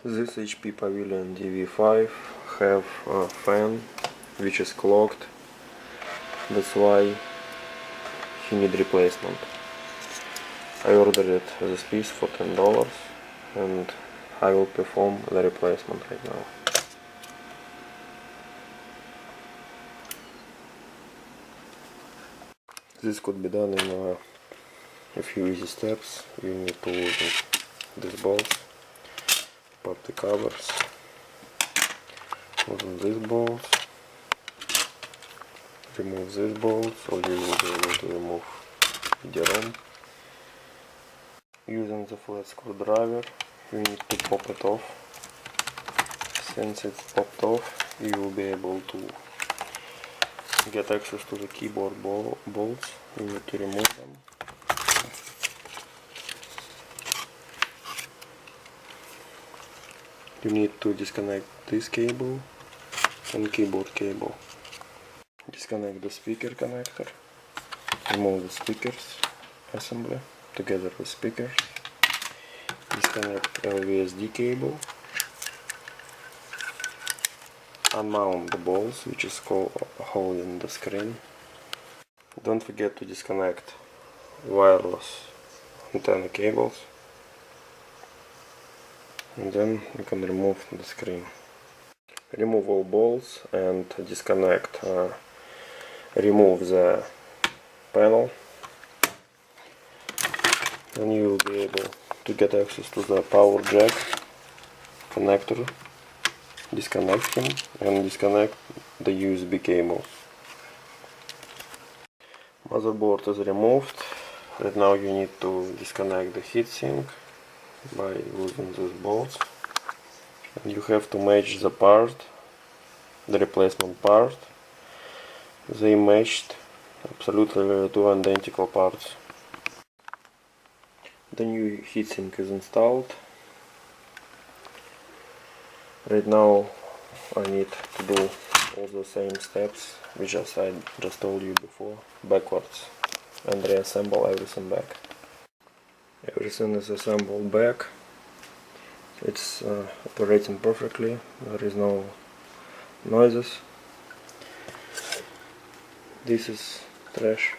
This HP Pavilion dv5 have a fan which is clogged. That's why he need replacement. I ordered it this piece for $10 and I will perform the replacement right now. This could be done in a few easy steps. You need to loosen these bolts, pop the covers, loosen these bolts, remove these bolts, or you will be able to remove the ROM. Using the flat screwdriver, you need to pop it off. Since it's popped off, you will be able to get access to the keyboard bolts. You need to remove them. You need to disconnect this cable and keyboard cable. Disconnect the speaker connector. Remove the speakers assembly together with speakers. Disconnect LVSD cable. Unmount the bolts which is holding the screen. Don't forget to disconnect wireless antenna cables. And then you can remove the screen. Remove all bolts and disconnect. Remove the panel. Then you will be able to get access to the power jack connector. Disconnect him and disconnect the USB cable. Motherboard is removed. Right now you need to disconnect the heatsink by loosening these bolts. And you have to match the part, the replacement part. They matched absolutely two identical parts. The new heatsink is installed. Right now I need to do all the same steps which I just told you before, backwards, and reassemble everything back. Everything is assembled back. It's operating perfectly. There is no noises. This is trash.